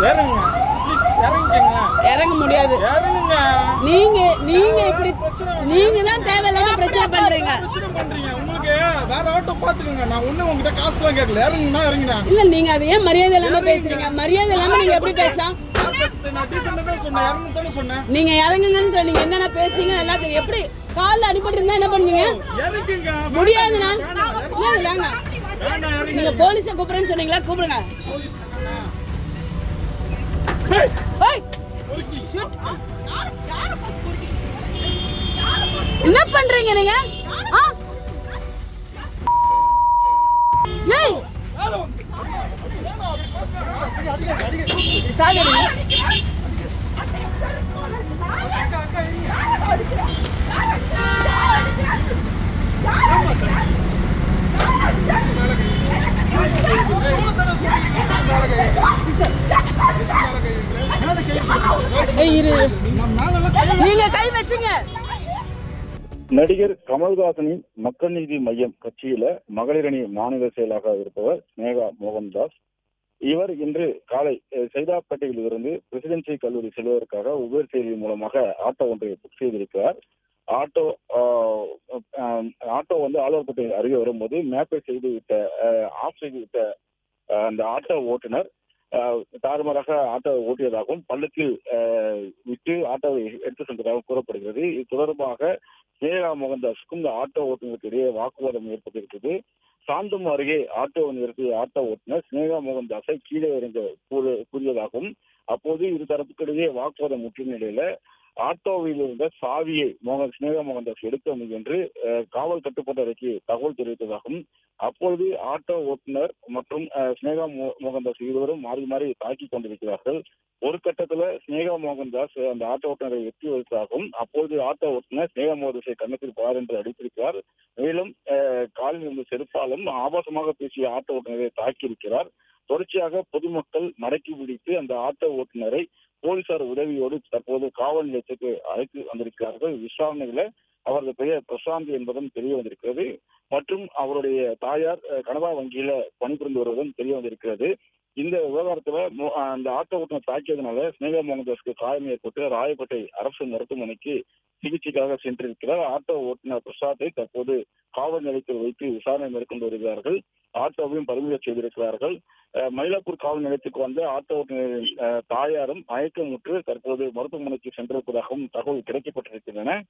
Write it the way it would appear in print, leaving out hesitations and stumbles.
இறங்குங்க ப்ளீஸ், இறங்கிக்கங்க. இறங்க முடியாது. இறங்குங்க. நீங்க இப்படி நீங்க தான் தேவையில்லாம பிரச்சனை பண்றீங்க. பிரச்சனை பண்றீங்க. உங்களுக்கு வேற ஆட்டோ பாத்துக்கங்க. நான் ஒண்ணு உங்ககிட்ட காசுலாம் கேட்கல. இறங்குனா இறங்குனா. இல்ல நீங்க அதை ஏன் மரியாதை இல்லாம பேசுறீங்க? மரியாதை இல்லாம நீங்க எப்படி பேசலாம்? நான் டீசெண்டா தான் சொன்னேன். இறங்கு தானே சொன்னேன். நீங்க இறங்குங்கன்னு சொன்னீங்க. என்னென்ன பேசுறீங்க எல்லாம் தெரியும். எப்படி கால்ல அடிபட்டு இருந்தா என்ன பண்ணுவீங்க? இறங்குங்க. முடியாதுண்ணா. வேங்க. வேண்டாம் இறங்குங்க. நீங்க போலீஸை கூப்பிடுறேன்னு சொன்னீங்களா? கூப்பிடுங்க. ஏய், ஏய், என்ன பண்றீங்க நீங்க? ஆ? ஏய், சாவி எடுங்க. ஏய், இரு. நீங்க கை வச்சுங்க. நடிகர் கமல்ஹாசனின் மக்கள் நீதி மையம் கட்சியில மகளிரணி மாநில செயலாக இருப்பவர் ஸ்னேகா மோகன்தாஸ். இவர் இன்று காலை சைதாப்பேட்டையில் இருந்து பிரசிடென்சி கல்லூரி செல்வதற்காக உபேர் செயலி மூலமாக ஆட்டோ ஒன்றை புக் செய்திருக்கிறார். ஆட்டோ வந்து ஆழ்வார்பேட்டை அருகே வரும்போது மேப்பை ஆஃப் செய்து விட்ட அந்த ஆட்டோ ஓட்டுநர் தாறுமாறாக ஆட்டோ ஓட்டியதாகவும் பள்ளத்தில் விட்டு ஆட்டோவை எடுத்து சென்றதாகவும் கூறப்படுகிறது. இது தொடர்பாக ஸ்னேகா மோகன்தாஸுக்கும் இந்த ஆட்டோ ஓட்டுநருக்கு இடையே வாக்குவாதம் ஏற்பட்டிருக்கிறது. சாந்தம் அருகே ஆட்டோவை நிறுத்திய ஆட்டோ ஓட்டுநர் ஸ்னேகா மோகன்தாஸை கீழே இறங்க கூறியதாகவும் அப்போது இரு தரப்புக்கிடையே வாக்குவாதம் முற்றிய நிலையில ஆட்டோவில் இருந்த சாவியை ஸ்னேகா மோகன்தாஸ் எடுக்க முயன்று காவல் கட்டுப்பாட்டு அறைக்கு தகவல் தெரிவித்ததாகவும் அப்பொழுது ஆட்டோ ஓட்டுநர் மற்றும் ஸ்னேகா மோகன்தாஸ் இருவரும் மாறி மாறி தாக்கிக் கொண்டிருக்கிறார்கள். ஒரு கட்டத்துல ஸ்னேகா மோகன்தாஸ் அந்த ஆட்டோ ஓட்டுநரை வெற்றி வைத்ததாகவும் அப்போது ஆட்டோ ஓட்டுநர் ஸ்னேகா மோகன்தாஸை கன்னத்தில் பார் என்று அடித்திருக்கிறார். மேலும் காலில் இருந்த செருப்பாலும் ஆபாசமாக பேசிய ஆட்டோ ஓட்டுநரை தாக்கியிருக்கிறார். தொடர்ச்சியாக பொதுமக்கள் மடக்கி பிடித்து அந்த ஆட்டோ ஓட்டுநரை போலீசார் உதவியோடு தற்போது காவல் நிலையத்துக்கு அழைத்து வந்திருக்கிறார்கள். விசாரணையில அவரது பெயர் பிரசாந்த் என்பதும் தெரிய வந்திருக்கிறது மற்றும் அவருடைய தாயார் கனரா வங்கியில பணிபுரிந்து வருவதும் தெரிய வந்திருக்கிறது. இந்த விவகாரத்துல அந்த ஆட்டோ ஓட்டுநர் தாக்கியதுனால ஸ்னேகா மோகன்தாஸ்க்கு காயம் ஏற்பட்டு ராயப்பேட்டை அரசு மருத்துவமனைக்கு சிகிச்சைக்காக சென்றிருக்கிறார். ஆட்டோ ஓட்டுநர் பிரசாத்தை தற்போது காவல் நிலையத்தில் வைத்து விசாரணை மேற்கொண்டு வருகிறார்கள். ஆட்டோவையும் பறிமுதல் செய்திருக்கிறார்கள். மயிலாப்பூர் காவல் நிலையத்துக்கு வந்த ஆட்டோ ஓட்டுநரின் தாயாரும் மயக்கமுற்று தற்போது மருத்துவமனைக்கு சென்றிருப்பதாகவும் தகவல் கிடைக்கப்பட்டிருக்கின்றன.